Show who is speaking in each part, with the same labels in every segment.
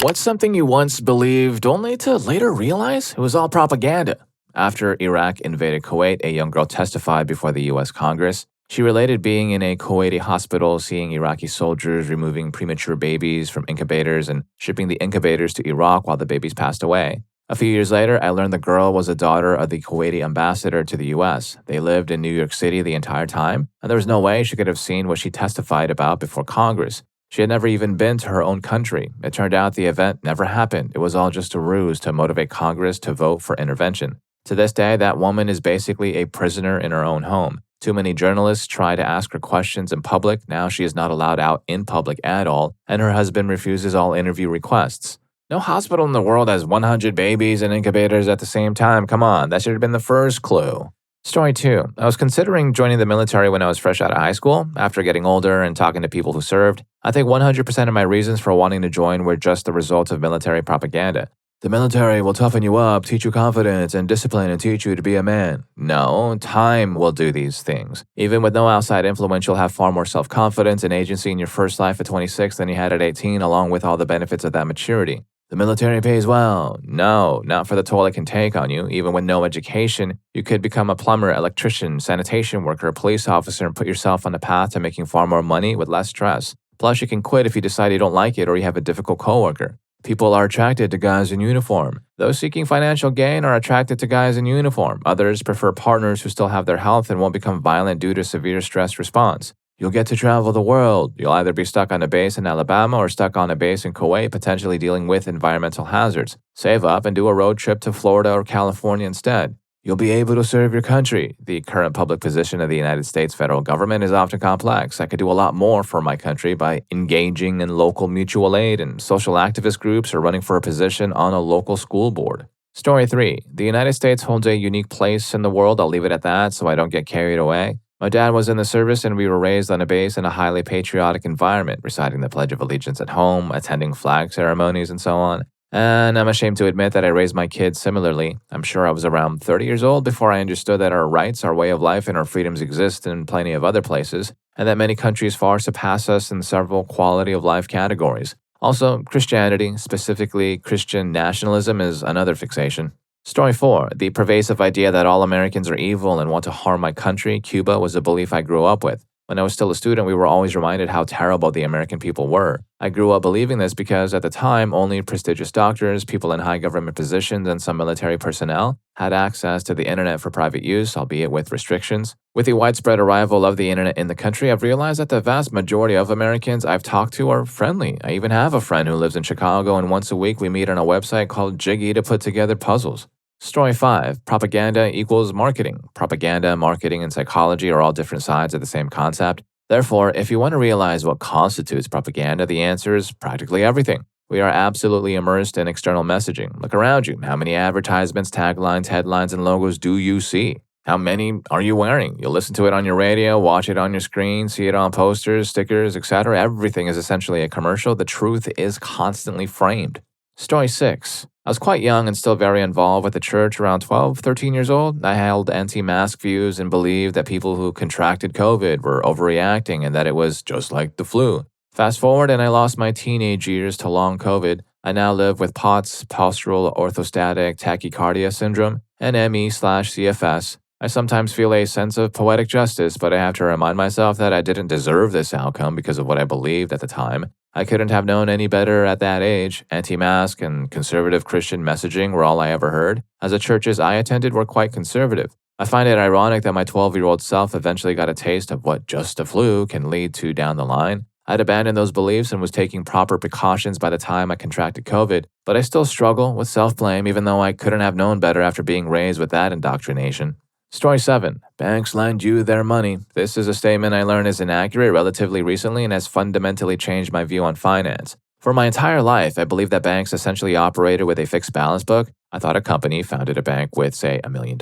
Speaker 1: What's something you once believed only to later realize it was all propaganda? After Iraq invaded Kuwait, a young girl testified before the U.S. Congress. She related being in a Kuwaiti hospital, seeing Iraqi soldiers removing premature babies from incubators and shipping the incubators to Iraq while the babies passed away. A few years later, I learned the girl was a daughter of the Kuwaiti ambassador to the U.S. They lived in New York City the entire time, and there was no way she could have seen what she testified about before Congress. She had never even been to her own country. It turned out the event never happened. It was all just a ruse to motivate Congress to vote for intervention. To this day, that woman is basically a prisoner in her own home. Too many journalists try to ask her questions in public. Now she is not allowed out in public at all, and her husband refuses all interview requests. No hospital in the world has 100 babies in incubators at the same time. Come on, that should have been the first clue. Story 2. I was considering joining the military when I was fresh out of high school. After getting older and talking to people who served, I think 100% of my reasons for wanting to join were just the result of military propaganda. The military will toughen you up, teach you confidence and discipline, and teach you to be a man. No, time will do these things. Even with no outside influence, you'll have far more self-confidence and agency in your first life at 26 than you had at 18, along with all the benefits of that maturity. The military pays well. No, not for the toll it can take on you. Even with no education, you could become a plumber, electrician, sanitation worker, police officer, and put yourself on the path to making far more money with less stress. Plus, you can quit if you decide you don't like it or you have a difficult coworker. People are attracted to guys in uniform. Those seeking financial gain are attracted to guys in uniform. Others prefer partners who still have their health and won't become violent due to severe stress response. You'll get to travel the world. You'll either be stuck on a base in Alabama or stuck on a base in Kuwait, potentially dealing with environmental hazards. Save up and do a road trip to Florida or California instead. You'll be able to serve your country. The current public position of the United States federal government is often complex. I could do a lot more for my country by engaging in local mutual aid and social activist groups or running for a position on a local school board. Story 3. The United States holds a unique place in the world. I'll leave it at that so I don't get carried away. My dad was in the service and we were raised on a base in a highly patriotic environment, reciting the Pledge of Allegiance at home, attending flag ceremonies, and so on. And I'm ashamed to admit that I raised my kids similarly. I'm sure I was around 30 years old before I understood that our rights, our way of life, and our freedoms exist in plenty of other places, and that many countries far surpass us in several quality of life categories. Also, Christianity, specifically Christian nationalism, is another fixation. Story 4. The pervasive idea that all Americans are evil and want to harm my country, Cuba, was a belief I grew up with. When I was still a student, we were always reminded how terrible the American people were. I grew up believing this because at the time, only prestigious doctors, people in high government positions, and some military personnel had access to the internet for private use, albeit with restrictions. With the widespread arrival of the internet in the country, I've realized that the vast majority of Americans I've talked to are friendly. I even have a friend who lives in Chicago, and once a week we meet on a website called Jiggy to put together puzzles. Story 5. Propaganda equals marketing. Propaganda, marketing, and psychology are all different sides of the same concept. Therefore, if you want to realize what constitutes propaganda, the answer is practically everything. We are absolutely immersed in external messaging. Look around you. How many advertisements, taglines, headlines, and logos do you see? How many are you wearing? You'll listen to it on your radio, watch it on your screen, see it on posters, stickers, etc. Everything is essentially a commercial. The truth is constantly framed. Story 6. I was quite young and still very involved with the church. Around 12, 13 years old, I held anti-mask views and believed that people who contracted COVID were overreacting and that it was just like the flu. Fast forward and I lost my teenage years to long COVID. I now live with POTS, postural orthostatic tachycardia syndrome, and ME/CFS. I sometimes feel a sense of poetic justice, but I have to remind myself that I didn't deserve this outcome because of what I believed at the time. I couldn't have known any better at that age. Anti-mask and conservative Christian messaging were all I ever heard, as the churches I attended were quite conservative. I find it ironic that my 12-year-old self eventually got a taste of what just a flu can lead to down the line. I'd abandoned those beliefs and was taking proper precautions by the time I contracted COVID, but I still struggle with self-blame even though I couldn't have known better after being raised with that indoctrination. Story 7. Banks lend you their money. This is a statement I learned is inaccurate relatively recently and has fundamentally changed my view on finance. For my entire life, I believed that banks essentially operated with a fixed balance book. I thought a company founded a bank with, say, $1 million.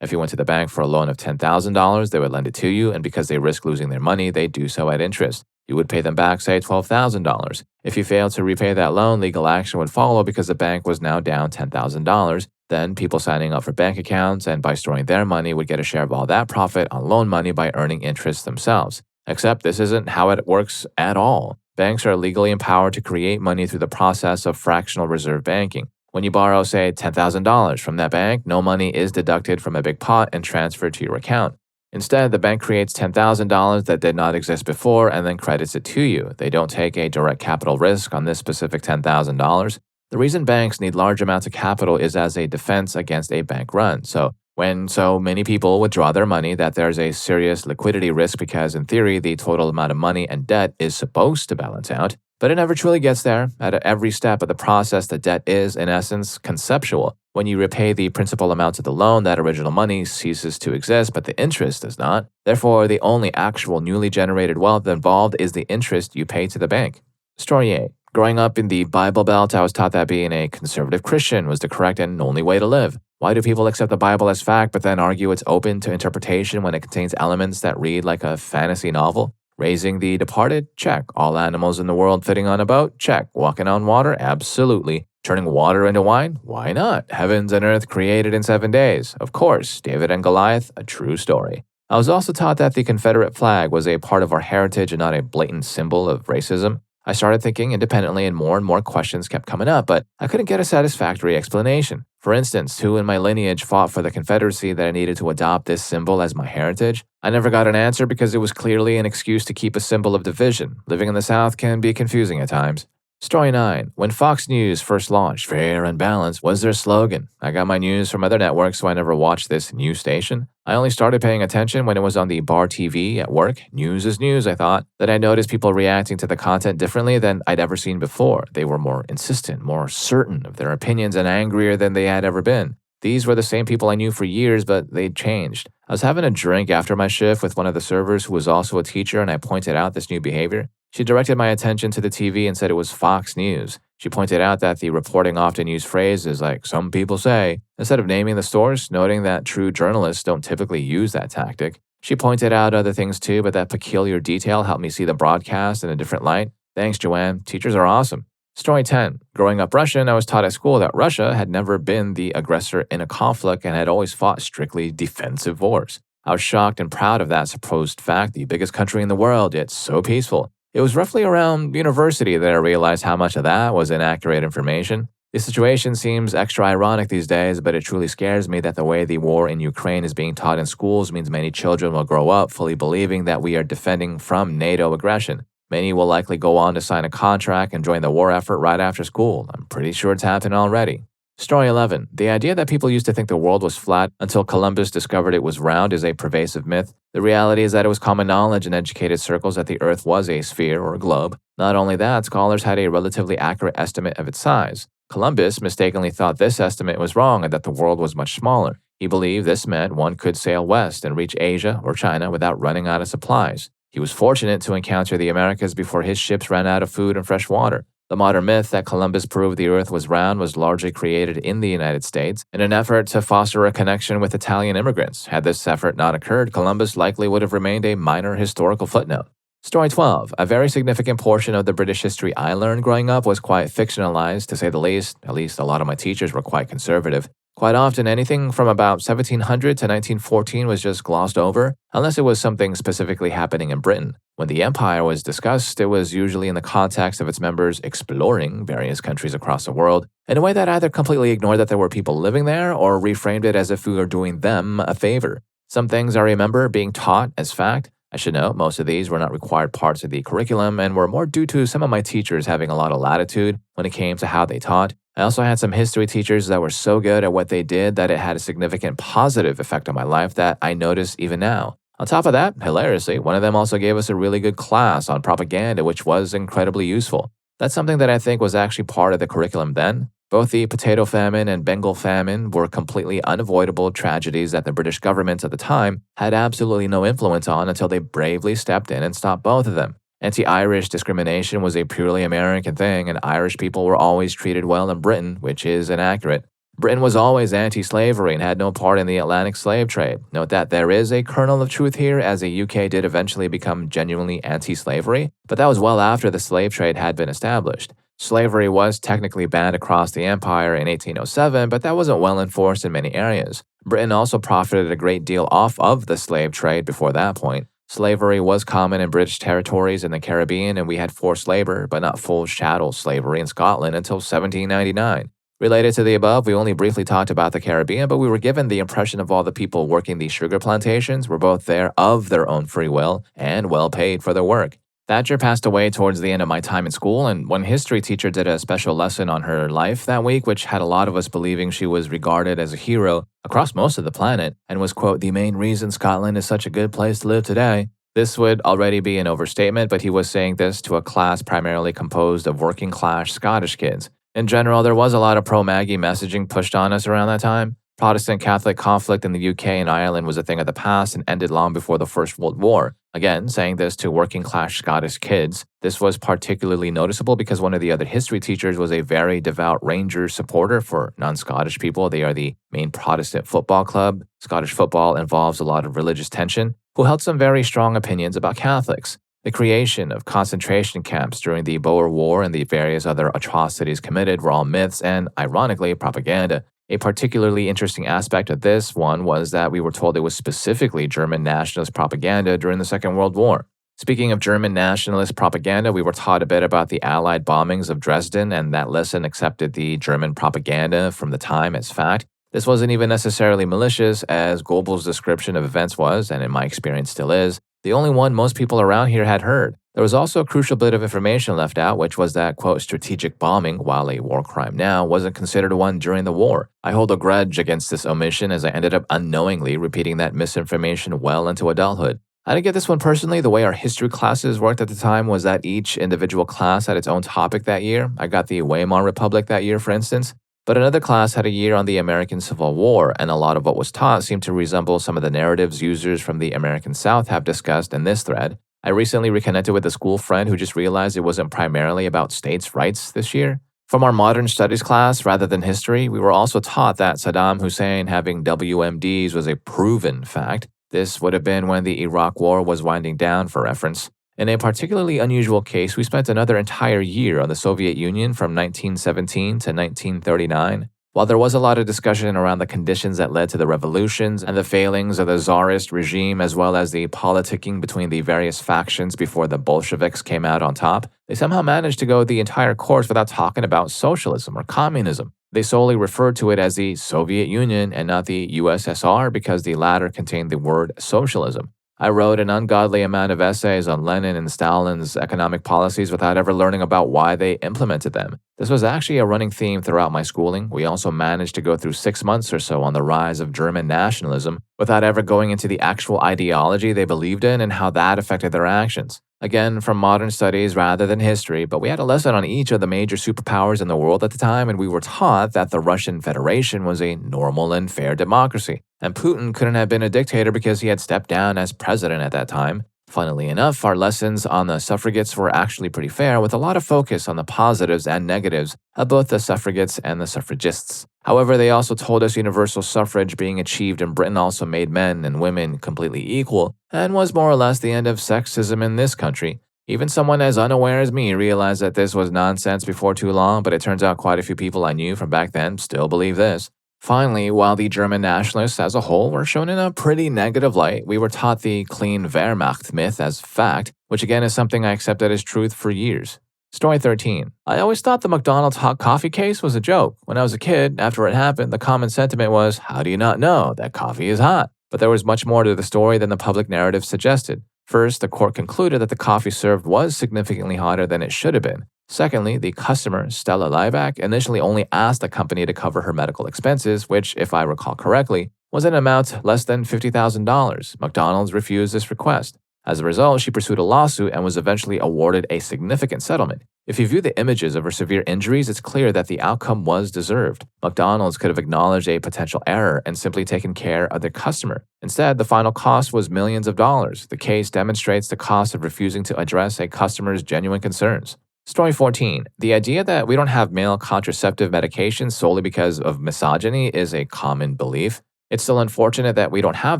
Speaker 1: If you went to the bank for a loan of $10,000, they would lend it to you, and because they risk losing their money, they do so at interest. You would pay them back, say, $12,000. If you failed to repay that loan, legal action would follow because the bank was now down $10,000. Then people signing up for bank accounts and by storing their money would get a share of all that profit on loan money by earning interest themselves. Except this isn't how it works at all. Banks are legally empowered to create money through the process of fractional reserve banking. When you borrow, say, $10,000 from that bank, no money is deducted from a big pot and transferred to your account. Instead, the bank creates $10,000 that did not exist before and then credits it to you. They don't take a direct capital risk on this specific $10,000. The reason banks need large amounts of capital is as a defense against a bank run. So, when so many people withdraw their money, that there's a serious liquidity risk because, in theory, the total amount of money and debt is supposed to balance out. But it never truly gets there. At every step of the process, the debt is, in essence, conceptual. When you repay the principal amount of the loan, that original money ceases to exist, but the interest does not. Therefore, the only actual newly generated wealth involved is the interest you pay to the bank. Story 8. Growing up in the Bible Belt, I was taught that being a conservative Christian was the correct and only way to live. Why do people accept the Bible as fact but then argue it's open to interpretation when it contains elements that read like a fantasy novel? Raising the departed? Check. All animals in the world fitting on a boat? Check. Walking on water? Absolutely. Turning water into wine? Why not? Heavens and earth created in 7 days. Of course. David and Goliath? A true story. I was also taught that the Confederate flag was a part of our heritage and not a blatant symbol of racism. I started thinking independently and more questions kept coming up, but I couldn't get a satisfactory explanation. For instance, who in my lineage fought for the Confederacy that I needed to adopt this symbol as my heritage? I never got an answer because it was clearly an excuse to keep a symbol of division. Living in the South can be confusing at times. Story 9. When Fox News first launched, Fair and Balanced was their slogan. I got my news from other networks, so I never watched this new station. I only started paying attention when it was on the bar TV at work. News is news, I thought. Then I noticed people reacting to the content differently than I'd ever seen before. They were more insistent, more certain of their opinions, and angrier than they had ever been. These were the same people I knew for years, but they'd changed. I was having a drink after my shift with one of the servers who was also a teacher, and I pointed out this new behavior. She directed my attention to the TV and said it was Fox News. She pointed out that the reporting often used phrases like, some people say, instead of naming the source, noting that true journalists don't typically use that tactic. She pointed out other things too, but that peculiar detail helped me see the broadcast in a different light. Thanks, Joanne. Teachers are awesome. Story 10. Growing up Russian, I was taught at school that Russia had never been the aggressor in a conflict and had always fought strictly defensive wars. I was shocked and proud of that supposed fact, the biggest country in the world, yet so peaceful. It was roughly around university that I realized how much of that was inaccurate information. The situation seems extra ironic these days, but it truly scares me that the way the war in Ukraine is being taught in schools means many children will grow up fully believing that we are defending from NATO aggression. Many will likely go on to sign a contract and join the war effort right after school. I'm pretty sure it's happened already. Story 11. The idea that people used to think the world was flat until Columbus discovered it was round is a pervasive myth. The reality is that it was common knowledge in educated circles that the Earth was a sphere or a globe. Not only that, scholars had a relatively accurate estimate of its size. Columbus mistakenly thought this estimate was wrong and that the world was much smaller. He believed this meant one could sail west and reach Asia or China without running out of supplies. He was fortunate to encounter the Americas before his ships ran out of food and fresh water. The modern myth that Columbus proved the Earth was round was largely created in the United States in an effort to foster a connection with Italian immigrants. Had this effort not occurred, Columbus likely would have remained a minor historical footnote. Story 12. A very significant portion of the British history I learned growing up was quite fictionalized, to say the least. At least a lot of my teachers were quite conservative. Quite often, anything from about 1700 to 1914 was just glossed over, unless it was something specifically happening in Britain. When the empire was discussed, it was usually in the context of its members exploring various countries across the world, in a way that either completely ignored that there were people living there or reframed it as if we were doing them a favor. Some things I remember being taught as fact. I should note, most of these were not required parts of the curriculum and were more due to some of my teachers having a lot of latitude when it came to how they taught. I also had some history teachers that were so good at what they did that it had a significant positive effect on my life that I notice even now. On top of that, hilariously, one of them also gave us a really good class on propaganda, which was incredibly useful. That's something that I think was actually part of the curriculum then. Both the potato famine and Bengal famine were completely unavoidable tragedies that the British government at the time had absolutely no influence on until they bravely stepped in and stopped both of them. Anti-Irish discrimination was a purely American thing, and Irish people were always treated well in Britain, which is inaccurate. Britain was always anti-slavery and had no part in the Atlantic slave trade. Note that there is a kernel of truth here, as the UK did eventually become genuinely anti-slavery, but that was well after the slave trade had been established. Slavery was technically banned across the empire in 1807, but that wasn't well enforced in many areas. Britain also profited a great deal off of the slave trade before that point. Slavery was common in British territories in the Caribbean, and we had forced labor, but not full chattel slavery in Scotland until 1799. Related to the above, we only briefly talked about the Caribbean, but we were given the impression of all the people working these sugar plantations were both there of their own free will and well paid for their work. Thatcher passed away towards the end of my time in school, and one history teacher did a special lesson on her life that week, which had a lot of us believing she was regarded as a hero across most of the planet and was, quote, the main reason Scotland is such a good place to live today. This would already be an overstatement, but he was saying this to a class primarily composed of working class Scottish kids. In general, there was a lot of pro-Maggie messaging pushed on us around that time. Protestant-Catholic conflict in the UK and Ireland was a thing of the past and ended long before the First World War. Again, saying this to working-class Scottish kids, this was particularly noticeable because one of the other history teachers was a very devout Rangers supporter. For non-Scottish people, they are the main Protestant football club. Scottish football involves a lot of religious tension, who held some very strong opinions about Catholics. The creation of concentration camps during the Boer War and the various other atrocities committed were all myths and, ironically, propaganda. A particularly interesting aspect of this one was that we were told it was specifically German nationalist propaganda during the Second World War. Speaking of German nationalist propaganda, we were taught a bit about the Allied bombings of Dresden, and that lesson accepted the German propaganda from the time as fact. This wasn't even necessarily malicious, as Goebbels' description of events was, and in my experience still is, the only one most people around here had heard. There was also a crucial bit of information left out, which was that, quote, strategic bombing, while a war crime now, wasn't considered one during the war. I hold a grudge against this omission as I ended up unknowingly repeating that misinformation well into adulthood. I didn't get this one personally. The way our history classes worked at the time was that each individual class had its own topic that year. I got the Weimar Republic that year, for instance. But another class had a year on the American Civil War, and a lot of what was taught seemed to resemble some of the narratives users from the American South have discussed in this thread. I recently reconnected with a school friend who just realized it wasn't primarily about states' rights this year. From our modern studies class, rather than history, we were also taught that Saddam Hussein having WMDs was a proven fact. This would have been when the Iraq War was winding down, for reference. In a particularly unusual case, we spent another entire year on the Soviet Union from 1917 to 1939. While there was a lot of discussion around the conditions that led to the revolutions and the failings of the Tsarist regime, as well as the politicking between the various factions before the Bolsheviks came out on top, they somehow managed to go the entire course without talking about socialism or communism. They solely referred to it as the Soviet Union and not the USSR because the latter contained the word socialism. I wrote an ungodly amount of essays on Lenin and Stalin's economic policies without ever learning about why they implemented them. This was actually a running theme throughout my schooling. We also managed to go through 6 months or so on the rise of German nationalism without ever going into the actual ideology they believed in and how that affected their actions. Again, from modern studies rather than history, but we had a lesson on each of the major superpowers in the world at the time, and we were taught that the Russian Federation was a normal and fair democracy, and Putin couldn't have been a dictator because he had stepped down as president at that time. Funnily enough, our lessons on the suffragettes were actually pretty fair, with a lot of focus on the positives and negatives of both the suffragettes and the suffragists. However, they also told us universal suffrage being achieved in Britain also made men and women completely equal, and was more or less the end of sexism in this country. Even someone as unaware as me realized that this was nonsense before too long, but it turns out quite a few people I knew from back then still believe this. Finally, while the German nationalists as a whole were shown in a pretty negative light, we were taught the clean Wehrmacht myth as fact, which again is something I accepted as truth for years. Story 13. I always thought the McDonald's hot coffee case was a joke. When I was a kid, after it happened, the common sentiment was, how do you not know that coffee is hot? But there was much more to the story than the public narrative suggested. First, the court concluded that the coffee served was significantly hotter than it should have been. Secondly, the customer, Stella Lieback, initially only asked the company to cover her medical expenses, which, if I recall correctly, was an amount less than $50,000. McDonald's refused this request. As a result, she pursued a lawsuit and was eventually awarded a significant settlement. If you view the images of her severe injuries, it's clear that the outcome was deserved. McDonald's could have acknowledged a potential error and simply taken care of their customer. Instead, the final cost was millions of dollars. The case demonstrates the cost of refusing to address a customer's genuine concerns. Story 14. The idea that we don't have male contraceptive medications solely because of misogyny is a common belief. It's still unfortunate that we don't have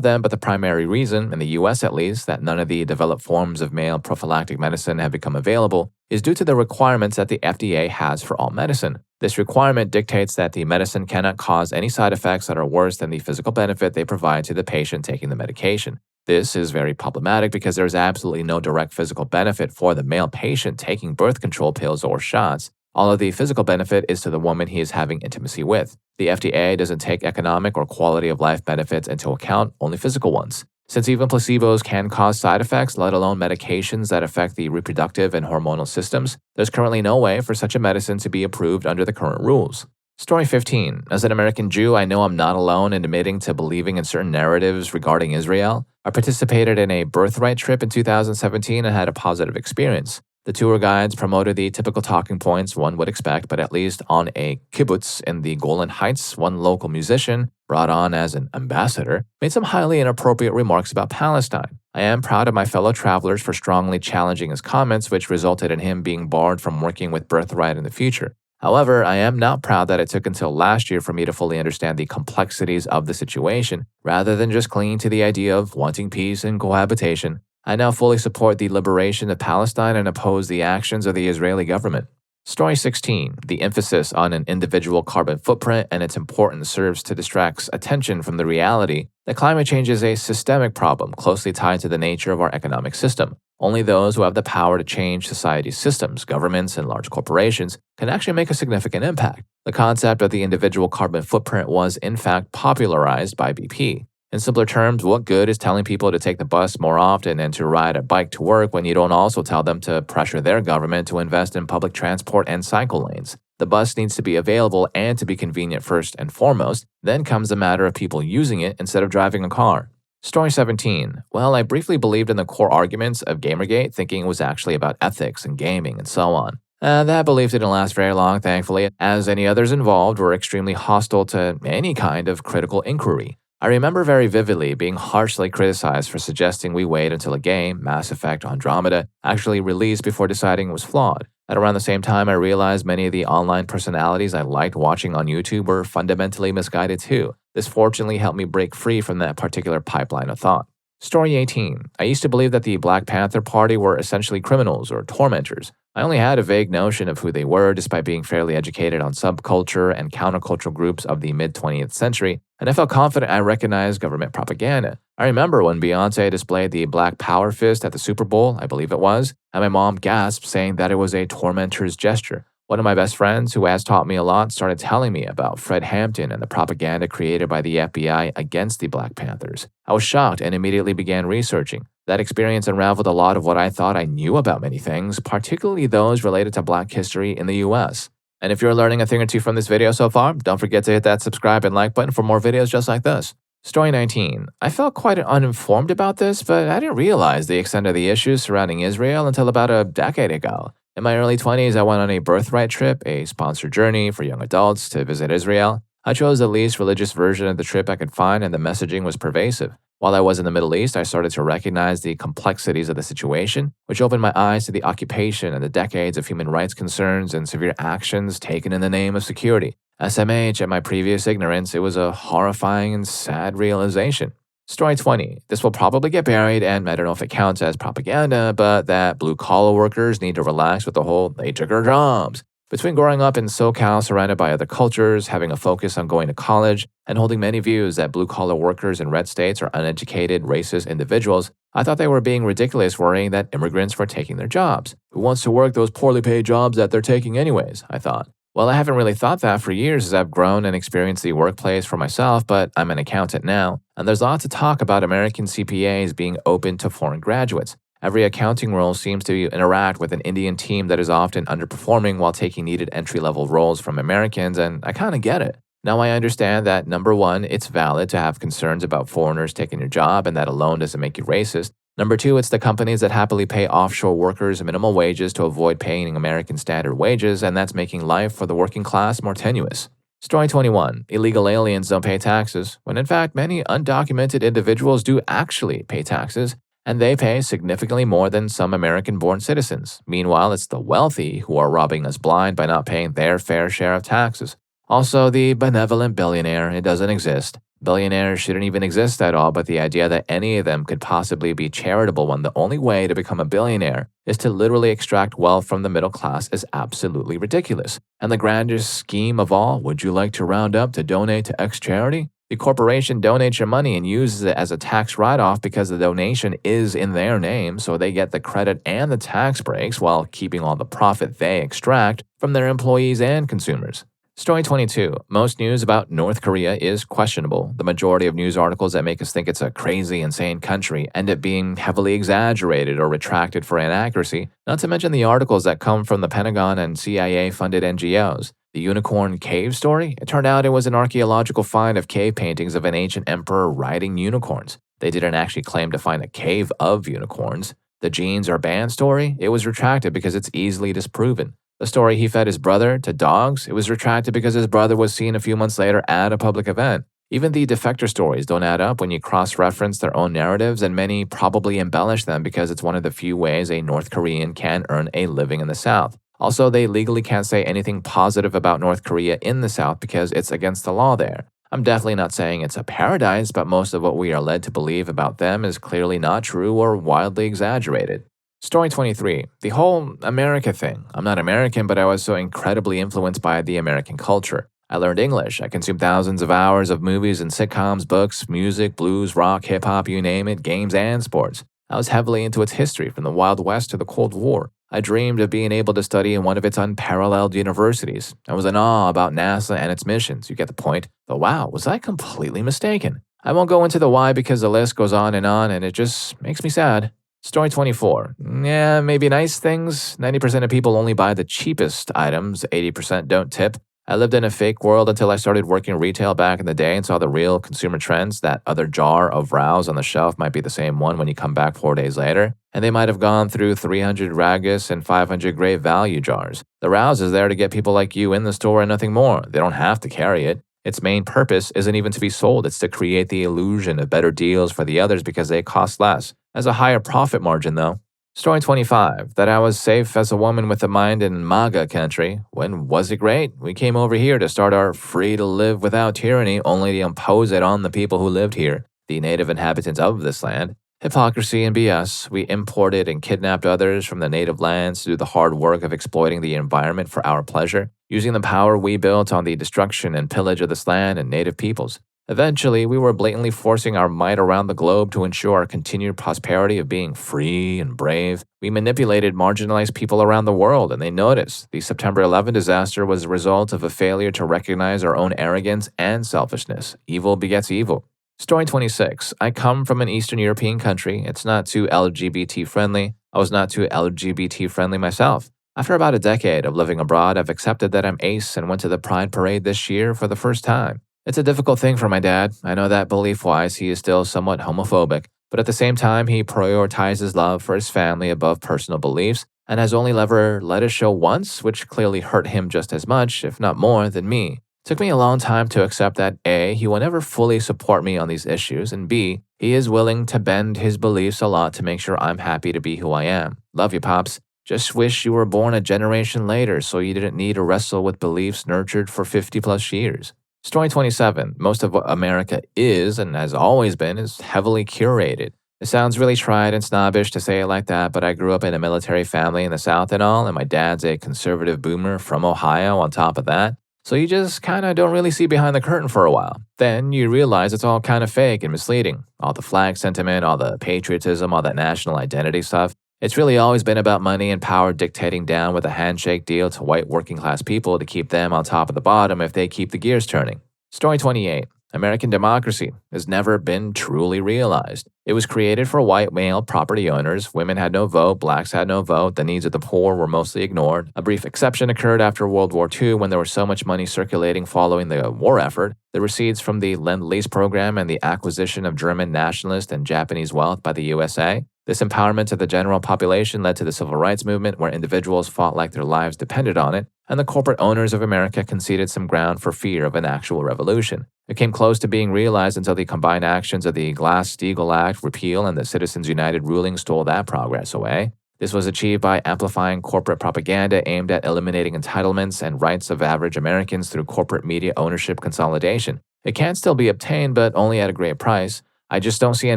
Speaker 1: them, but the primary reason, in the US at least, that none of the developed forms of male prophylactic medicine have become available is due to the requirements that the FDA has for all medicine. This requirement dictates that the medicine cannot cause any side effects that are worse than the physical benefit they provide to the patient taking the medication. This is very problematic because there is absolutely no direct physical benefit for the male patient taking birth control pills or shots. All of the physical benefit is to the woman he is having intimacy with. The FDA doesn't take economic or quality of life benefits into account, only physical ones. Since even placebos can cause side effects, let alone medications that affect the reproductive and hormonal systems, there's currently no way for such a medicine to be approved under the current rules. Story 15. As an American Jew, I know I'm not alone in admitting to believing in certain narratives regarding Israel. I participated in a birthright trip in 2017 and had a positive experience. The tour guides promoted the typical talking points one would expect, but at least on a kibbutz in the Golan Heights, one local musician, brought on as an ambassador, made some highly inappropriate remarks about Palestine. I am proud of my fellow travelers for strongly challenging his comments, which resulted in him being barred from working with Birthright in the future. However, I am not proud that it took until last year for me to fully understand the complexities of the situation, rather than just clinging to the idea of wanting peace and cohabitation. I now fully support the liberation of Palestine and oppose the actions of the Israeli government. Story 16. The emphasis on an individual carbon footprint and its importance serves to distract attention from the reality that climate change is a systemic problem closely tied to the nature of our economic system. Only those who have the power to change society's systems, governments, and large corporations can actually make a significant impact. The concept of the individual carbon footprint was, in fact, popularized by BP. In simpler terms, what good is telling people to take the bus more often and to ride a bike to work when you don't also tell them to pressure their government to invest in public transport and cycle lanes? The bus needs to be available and to be convenient first and foremost, then comes the matter of people using it instead of driving a car. Story 17. Well, I briefly believed in the core arguments of Gamergate, thinking it was actually about ethics and gaming and so on. That belief didn't last very long, thankfully, as any others involved were extremely hostile to any kind of critical inquiry. I remember very vividly being harshly criticized for suggesting we wait until a game, Mass Effect Andromeda, actually released before deciding it was flawed. At around the same time, I realized many of the online personalities I liked watching on YouTube were fundamentally misguided too. This fortunately helped me break free from that particular pipeline of thought. Story 18. I used to believe that the Black Panther Party were essentially criminals or tormentors. I only had a vague notion of who they were despite being fairly educated on subculture and countercultural groups of the mid-20th century, and I felt confident I recognized government propaganda. I remember when Beyoncé displayed the Black Power fist at the Super Bowl, I believe it was, and my mom gasped saying that it was a tormentor's gesture. One of my best friends, who has taught me a lot, started telling me about Fred Hampton and the propaganda created by the FBI against the Black Panthers. I was shocked and immediately began researching. That experience unraveled a lot of what I thought I knew about many things, particularly those related to Black history in the US. And if you're learning a thing or two from this video so far, don't forget to hit that subscribe and like button for more videos just like this. Story 19. I felt quite uninformed about this, but I didn't realize the extent of the issues surrounding Israel until about a decade ago. In my early 20s, I went on a birthright trip, a sponsored journey for young adults to visit Israel. I chose the least religious version of the trip I could find, and the messaging was pervasive. While I was in the Middle East, I started to recognize the complexities of the situation, which opened my eyes to the occupation and the decades of human rights concerns and severe actions taken in the name of security. SMH, at my previous ignorance, it was a horrifying and sad realization. Story 20. This will probably get buried, and I don't know if it counts as propaganda, but that blue-collar workers need to relax with the whole "they took our jobs." Between growing up in SoCal surrounded by other cultures, having a focus on going to college, and holding many views that blue-collar workers in red states are uneducated, racist individuals, I thought they were being ridiculous worrying that immigrants were taking their jobs. Who wants to work those poorly paid jobs that they're taking anyways, I thought. Well, I haven't really thought that for years as I've grown and experienced the workplace for myself, but I'm an accountant now, and there's lots of talk about American CPAs being open to foreign graduates. Every accounting role seems to interact with an Indian team that is often underperforming while taking needed entry-level roles from Americans, and I kind of get it. Now I understand that, number one, it's valid to have concerns about foreigners taking your job, and that alone doesn't make you racist. Number two, it's the companies that happily pay offshore workers minimal wages to avoid paying American standard wages, and that's making life for the working class more tenuous. Story 21. Illegal aliens don't pay taxes, when in fact many undocumented individuals do actually pay taxes, and they pay significantly more than some American-born citizens. Meanwhile, it's the wealthy who are robbing us blind by not paying their fair share of taxes. Also, the benevolent billionaire, it doesn't exist. Billionaires shouldn't even exist at all, but the idea that any of them could possibly be charitable when the only way to become a billionaire is to literally extract wealth from the middle class is absolutely ridiculous. And the grandest scheme of all, would you like to round up to donate to X charity? The corporation donates your money and uses it as a tax write-off because the donation is in their name, so they get the credit and the tax breaks while keeping all the profit they extract from their employees and consumers. Story 22. Most news about North Korea is questionable. The majority of news articles that make us think it's a crazy, insane country end up being heavily exaggerated or retracted for inaccuracy, not to mention the articles that come from the Pentagon and CIA-funded NGOs. The unicorn cave story? It turned out it was an archaeological find of cave paintings of an ancient emperor riding unicorns. They didn't actually claim to find a cave of unicorns. The jeans are banned story? It was retracted because it's easily disproven. The story he fed his brother to dogs? It was retracted because his brother was seen a few months later at a public event. Even the defector stories don't add up when you cross-reference their own narratives, and many probably embellish them because it's one of the few ways a North Korean can earn a living in the South. Also, they legally can't say anything positive about North Korea in the South because it's against the law there. I'm definitely not saying it's a paradise, but most of what we are led to believe about them is clearly not true or wildly exaggerated. Story 23. The whole America thing. I'm not American, but I was so incredibly influenced by the American culture. I learned English. I consumed thousands of hours of movies and sitcoms, books, music, blues, rock, hip-hop, you name it, games and sports. I was heavily into its history from the Wild West to the Cold War. I dreamed of being able to study in one of its unparalleled universities. I was in awe about NASA and its missions. You get the point. But wow, was I completely mistaken? I won't go into the why because the list goes on and it just makes me sad. Story 24. Yeah, maybe nice things. 90% of people only buy the cheapest items, 80% don't tip. I lived in a fake world until I started working retail back in the day and saw the real consumer trends. That other jar of Rouse on the shelf might be the same one when you come back 4 days later, and they might have gone through 300 Ragus and 500 Great Value jars. The Rouse is there to get people like you in the store and nothing more. They don't have to carry it. Its main purpose isn't even to be sold, it's to create the illusion of better deals for the others because they cost less. As a higher profit margin, though. Story 25. That I was safe as a woman with a mind in MAGA country. When was it great? We came over here to start our free to live without tyranny, only to impose it on the people who lived here, the native inhabitants of this land. Hypocrisy and BS. We imported and kidnapped others from the native lands to do the hard work of exploiting the environment for our pleasure, using the power we built on the destruction and pillage of this land and native peoples. Eventually, we were blatantly forcing our might around the globe to ensure our continued prosperity of being free and brave. We manipulated marginalized people around the world, and they noticed. The September 11 disaster was the result of a failure to recognize our own arrogance and selfishness. Evil begets evil. Story 26. I come from an Eastern European country. It's not too LGBT friendly. I was not too LGBT friendly myself. After about a decade of living abroad, I've accepted that I'm ace and went to the Pride Parade this year for the first time. It's a difficult thing for my dad. I know that belief-wise he is still somewhat homophobic, but at the same time he prioritizes love for his family above personal beliefs and has only ever let it show once, which clearly hurt him just as much, if not more, than me. It took me a long time to accept that A, he will never fully support me on these issues, and B, he is willing to bend his beliefs a lot to make sure I'm happy to be who I am. Love you, Pops. Just wish you were born a generation later so you didn't need to wrestle with beliefs nurtured for 50 plus years. Story 27. Most of what America is, and has always been, is heavily curated. It sounds really trite and snobbish to say it like that, but I grew up in a military family in the South and all, and my dad's a conservative boomer from Ohio on top of that. So you just kinda don't really see behind the curtain for a while. Then you realize it's all kinda fake and misleading. All the flag sentiment, all the patriotism, all that national identity stuff. It's really always been about money and power dictating down with a handshake deal to white working class people to keep them on top of the bottom if they keep the gears turning. Story 28. American democracy has never been truly realized. It was created for white male property owners. Women had no vote, blacks had no vote, the needs of the poor were mostly ignored. A brief exception occurred after World War II when there was so much money circulating following the war effort. The receipts from the Lend-Lease program and the acquisition of German nationalist and Japanese wealth by the USA. This empowerment of the general population led to the civil rights movement where individuals fought like their lives depended on it, and the corporate owners of America conceded some ground for fear of an actual revolution. It came close to being realized until the combined actions of the Glass-Steagall Act repeal and the Citizens United ruling stole that progress away. This was achieved by amplifying corporate propaganda aimed at eliminating entitlements and rights of average Americans through corporate media ownership consolidation. It can still be obtained, but only at a great price. I just don't see a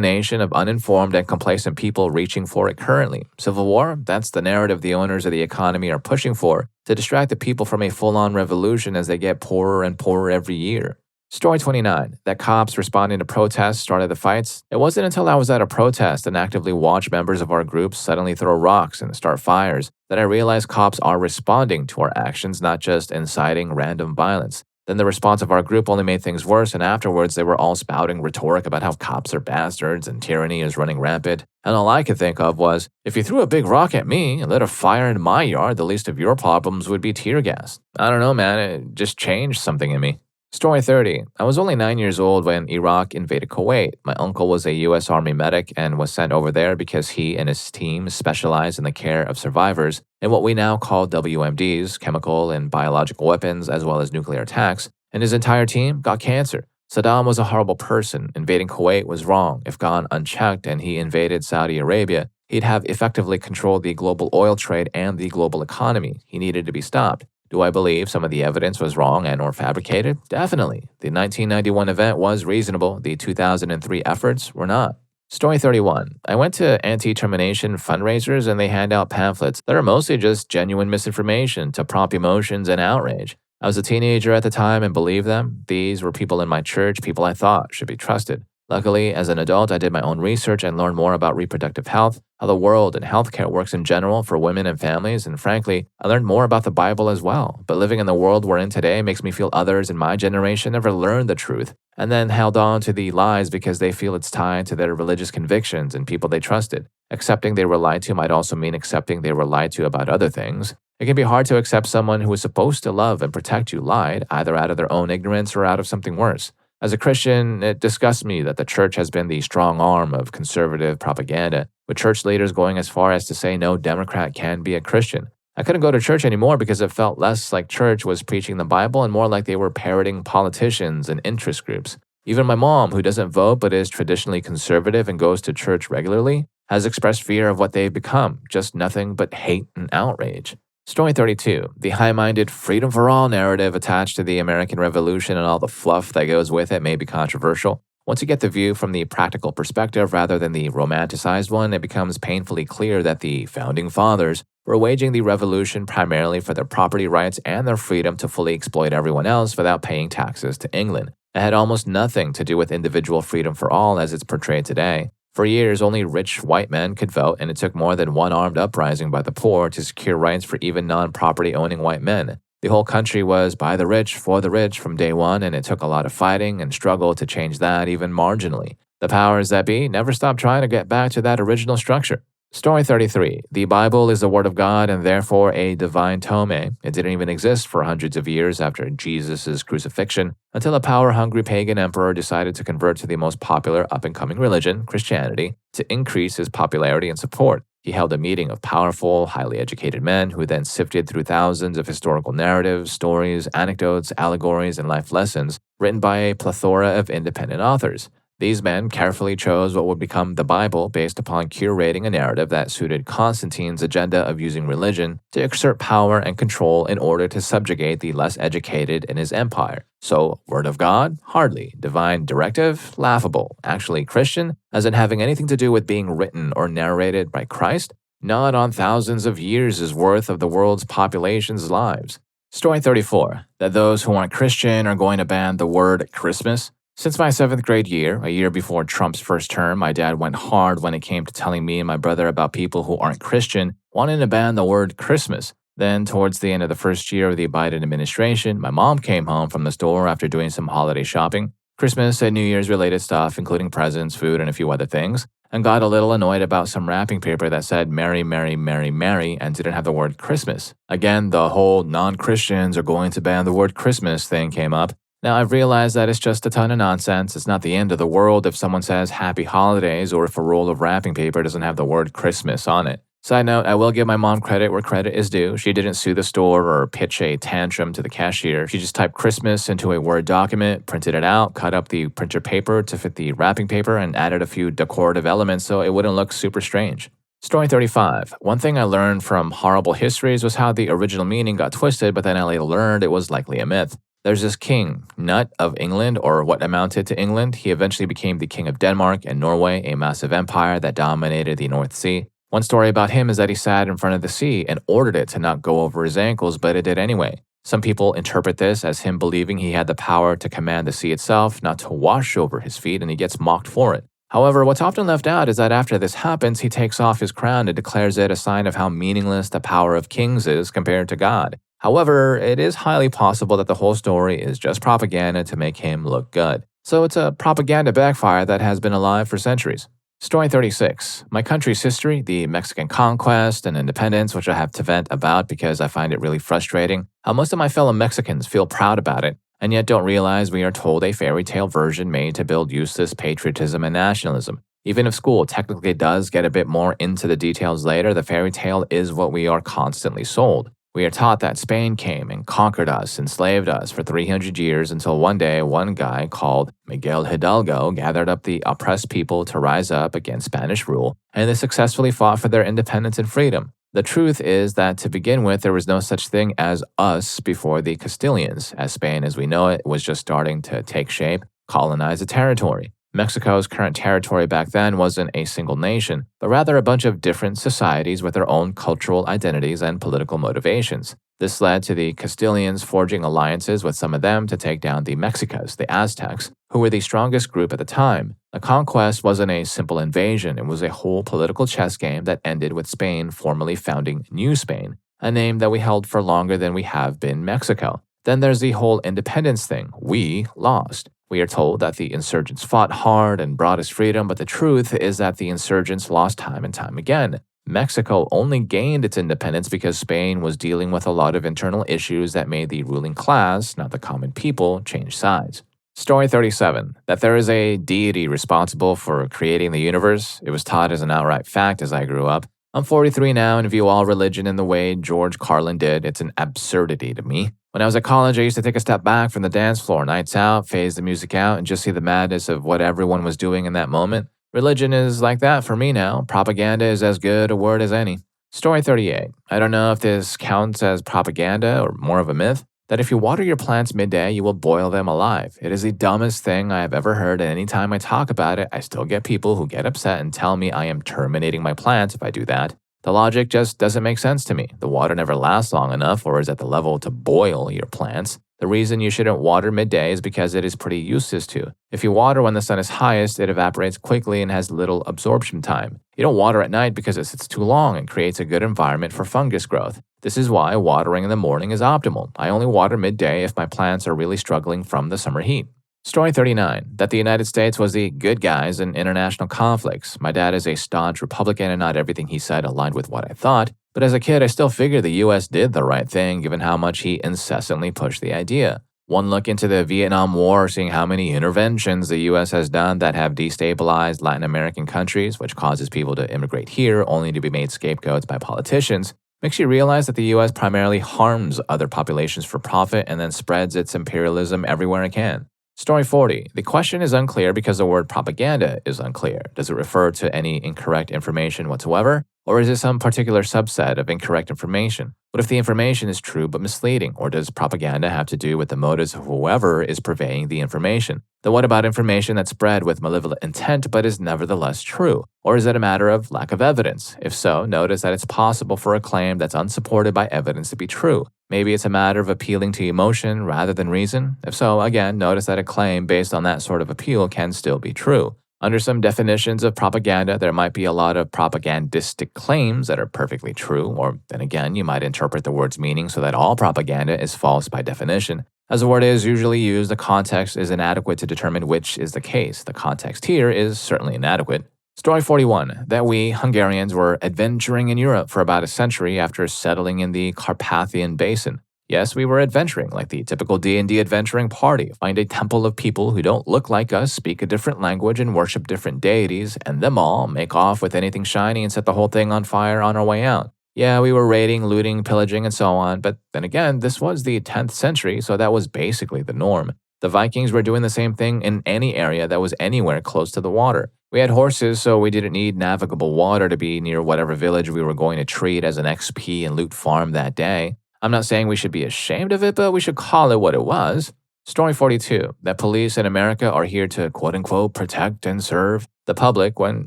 Speaker 1: nation of uninformed and complacent people reaching for it currently. Civil war? That's the narrative the owners of the economy are pushing for to distract the people from a full-on revolution as they get poorer and poorer every year. Story 29. That cops responding to protests started the fights. It wasn't until I was at a protest and actively watched members of our group suddenly throw rocks and start fires that I realized cops are responding to our actions, not just inciting random violence. Then the response of our group only made things worse, and afterwards they were all spouting rhetoric about how cops are bastards and tyranny is running rampant. And all I could think of was, if you threw a big rock at me and lit a fire in my yard, the least of your problems would be tear gas. I don't know, man, it just changed something in me. Story 30. I was only 9 years old when Iraq invaded Kuwait. My uncle was a U.S. Army medic and was sent over there because he and his team specialized in the care of survivors in what we now call WMDs, chemical and biological weapons, as well as nuclear attacks, and his entire team got cancer. Saddam was a horrible person. Invading Kuwait was wrong. If gone unchecked and he invaded Saudi Arabia, he'd have effectively controlled the global oil trade and the global economy. He needed to be stopped. Do I believe some of the evidence was wrong and or fabricated? Definitely. The 1991 event was reasonable. The 2003 efforts were not. Story 31. I went to anti-termination fundraisers and they hand out pamphlets that are mostly just genuine misinformation to prompt emotions and outrage. I was a teenager at the time and believed them. These were people in my church, people I thought should be trusted. Luckily, as an adult, I did my own research and learned more about reproductive health, how the world and healthcare works in general for women and families, and frankly, I learned more about the Bible as well. But living in the world we're in today makes me feel others in my generation never learned the truth and then held on to the lies because they feel it's tied to their religious convictions and people they trusted. Accepting they were lied to might also mean accepting they were lied to about other things. It can be hard to accept someone who was supposed to love and protect you lied, either out of their own ignorance or out of something worse. As a Christian, it disgusts me that the church has been the strong arm of conservative propaganda, with church leaders going as far as to say no Democrat can be a Christian. I couldn't go to church anymore because it felt less like church was preaching the Bible and more like they were parroting politicians and interest groups. Even my mom, who doesn't vote but is traditionally conservative and goes to church regularly, has expressed fear of what they've become, just nothing but hate and outrage. Story 32. The high-minded freedom for all narrative attached to the American Revolution and all the fluff that goes with it may be controversial. Once you get the view from the practical perspective rather than the romanticized one, it becomes painfully clear that the Founding Fathers were waging the revolution primarily for their property rights and their freedom to fully exploit everyone else without paying taxes to England. It had almost nothing to do with individual freedom for all as it's portrayed today. For years, only rich white men could vote, and it took more than one armed uprising by the poor to secure rights for even non-property owning white men. The whole country was by the rich, for the rich from day one, and it took a lot of fighting and struggle to change that even marginally. The powers that be never stopped trying to get back to that original structure. Story 33. The Bible is the Word of God and therefore a divine tome. It didn't even exist for hundreds of years after Jesus' crucifixion, until a power-hungry pagan emperor decided to convert to the most popular up-and-coming religion, Christianity, to increase his popularity and support. He held a meeting of powerful, highly educated men who then sifted through thousands of historical narratives, stories, anecdotes, allegories, and life lessons written by a plethora of independent authors. These men carefully chose what would become the Bible based upon curating a narrative that suited Constantine's agenda of using religion to exert power and control in order to subjugate the less educated in his empire. So, Word of God? Hardly. Divine directive? Laughable. Actually Christian? As in having anything to do with being written or narrated by Christ? Not on thousands of years' worth of the world's population's lives. Story 34. That those who aren't Christian are going to ban the word Christmas? Since my 7th grade year, a year before Trump's first term, my dad went hard when it came to telling me and my brother about people who aren't Christian wanting to ban the word Christmas. Then, towards the end of the first year of the Biden administration, my mom came home from the store after doing some holiday shopping, Christmas and New Year's related stuff, including presents, food, and a few other things, and got a little annoyed about some wrapping paper that said Merry, Merry, Merry, Merry and didn't have the word Christmas. Again, the whole non-Christians are going to ban the word Christmas thing came up. Now, I've realized that it's just a ton of nonsense. It's not the end of the world if someone says Happy Holidays or if a roll of wrapping paper doesn't have the word Christmas on it. Side note, I will give my mom credit where credit is due. She didn't sue the store or pitch a tantrum to the cashier. She just typed Christmas into a Word document, printed it out, cut up the printer paper to fit the wrapping paper, and added a few decorative elements so it wouldn't look super strange. Story 35. One thing I learned from horrible histories was how the original meaning got twisted, but then I later learned it was likely a myth. There's this king, Nut of England, or what amounted to England. He eventually became the king of Denmark and Norway, a massive empire that dominated the North Sea. One story about him is that he sat in front of the sea and ordered it to not go over his ankles, but it did anyway. Some people interpret this as him believing he had the power to command the sea itself not to wash over his feet, and he gets mocked for it. However, what's often left out is that after this happens, he takes off his crown and declares it a sign of how meaningless the power of kings is compared to God. However, it is highly possible that the whole story is just propaganda to make him look good. So it's a propaganda backfire that has been alive for centuries. Story 36. My country's history, the Mexican conquest and independence, which I have to vent about because I find it really frustrating. How most of my fellow Mexicans feel proud about it, and yet don't realize we are told a fairy tale version made to build useless patriotism and nationalism. Even if school technically does get a bit more into the details later, the fairy tale is what we are constantly sold. We are taught that Spain came and conquered us, enslaved us for 300 years until one day one guy called Miguel Hidalgo gathered up the oppressed people to rise up against Spanish rule, and they successfully fought for their independence and freedom. The truth is that to begin with, there was no such thing as us before the Castilians, as Spain as we know it was just starting to take shape, colonize a territory. Mexico's current territory back then wasn't a single nation, but rather a bunch of different societies with their own cultural identities and political motivations. This led to the Castilians forging alliances with some of them to take down the Mexicas, the Aztecs, who were the strongest group at the time. The conquest wasn't a simple invasion, it was a whole political chess game that ended with Spain formally founding New Spain, a name that we held for longer than we have been Mexico. Then there's the whole independence thing. We lost. We are told that the insurgents fought hard and brought us freedom, but the truth is that the insurgents lost time and time again. Mexico only gained its independence because Spain was dealing with a lot of internal issues that made the ruling class, not the common people, change sides. Story 37. That there is a deity responsible for creating the universe. It was taught as an outright fact as I grew up. I'm 43 now and view all religion in the way George Carlin did. It's an absurdity to me. When I was at college, I used to take a step back from the dance floor, nights out, phase the music out, and just see the madness of what everyone was doing in that moment. Religion is like that for me now. Propaganda is as good a word as any. Story 38. I don't know if this counts as propaganda or more of a myth, that if you water your plants midday, you will boil them alive. It is the dumbest thing I have ever heard, and anytime I talk about it, I still get people who get upset and tell me I am terminating my plants if I do that. The logic just doesn't make sense to me. The water never lasts long enough or is at the level to boil your plants. The reason you shouldn't water midday is because it is pretty useless to. If you water when the sun is highest, it evaporates quickly and has little absorption time. You don't water at night because it sits too long and creates a good environment for fungus growth. This is why watering in the morning is optimal. I only water midday if my plants are really struggling from the summer heat. Story 39. That the United States was the good guys in international conflicts. My dad is a staunch Republican and not everything he said aligned with what I thought, but as a kid I still figured the US did the right thing given how much he incessantly pushed the idea. One look into the Vietnam War, seeing how many interventions the US has done that have destabilized Latin American countries, which causes people to immigrate here only to be made scapegoats by politicians, makes you realize that the US primarily harms other populations for profit and then spreads its imperialism everywhere it can. Story 40. The question is unclear because the word propaganda is unclear. Does it refer to any incorrect information whatsoever? Or is it some particular subset of incorrect information? What if the information is true but misleading? Or does propaganda have to do with the motives of whoever is purveying the information? Then what about information that's spread with malevolent intent but is nevertheless true? Or is it a matter of lack of evidence? If so, notice that it's possible for a claim that's unsupported by evidence to be true. Maybe it's a matter of appealing to emotion rather than reason. If so, again, notice that a claim based on that sort of appeal can still be true. Under some definitions of propaganda, there might be a lot of propagandistic claims that are perfectly true, or then again, you might interpret the word's meaning so that all propaganda is false by definition. As the word is usually used, the context is inadequate to determine which is the case. The context here is certainly inadequate. Story 41. That we, Hungarians, were adventuring in Europe for about a century after settling in the Carpathian Basin. Yes, we were adventuring, like the typical D&D adventuring party. Find a temple of people who don't look like us, speak a different language, and worship different deities, and them all make off with anything shiny and set the whole thing on fire on our way out. Yeah, we were raiding, looting, pillaging, and so on, but then again, this was the 10th century, so that was basically the norm. The Vikings were doing the same thing in any area that was anywhere close to the water. We had horses, so we didn't need navigable water to be near whatever village we were going to treat as an XP and loot farm that day. I'm not saying we should be ashamed of it, but we should call it what it was. Story 42. That police in America are here to quote-unquote protect and serve the public, when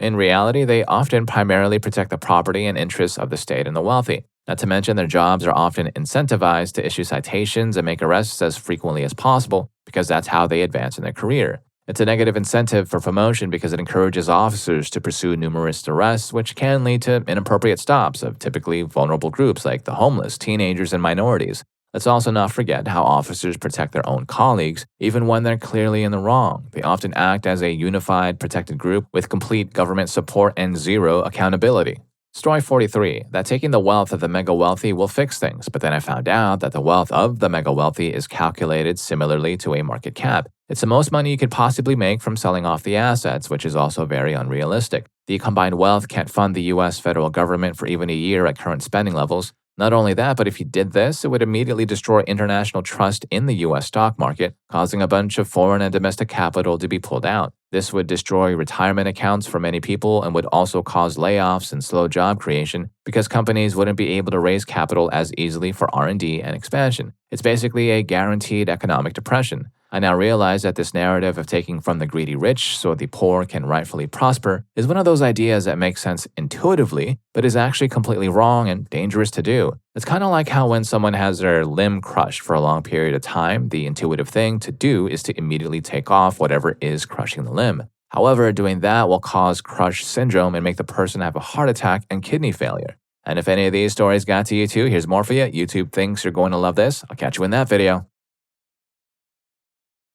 Speaker 1: in reality they often primarily protect the property and interests of the state and the wealthy. Not to mention, their jobs are often incentivized to issue citations and make arrests as frequently as possible because that's how they advance in their career. It's a negative incentive for promotion because it encourages officers to pursue numerous arrests, which can lead to inappropriate stops of typically vulnerable groups like the homeless, teenagers, and minorities. Let's also not forget how officers protect their own colleagues, even when they're clearly in the wrong. They often act as a unified, protected group with complete government support and zero accountability. Story 43, that taking the wealth of the mega wealthy will fix things, but then I found out that the wealth of the mega wealthy is calculated similarly to a market cap. It's the most money you could possibly make from selling off the assets, which is also very unrealistic. The combined wealth can't fund the US federal government for even a year at current spending levels. Not only that, but if you did this, it would immediately destroy international trust in the US stock market, causing a bunch of foreign and domestic capital to be pulled out. This would destroy retirement accounts for many people and would also cause layoffs and slow job creation because companies wouldn't be able to raise capital as easily for R&D and expansion. It's basically a guaranteed economic depression. I now realize that this narrative of taking from the greedy rich so the poor can rightfully prosper is one of those ideas that makes sense intuitively, but is actually completely wrong and dangerous to do. It's kind of like how when someone has their limb crushed for a long period of time, the intuitive thing to do is to immediately take off whatever is crushing the limb. However, doing that will cause crush syndrome and make the person have a heart attack and kidney failure. And if any of these stories got to you too, here's more for you. YouTube thinks you're going to love this. I'll catch you in that video.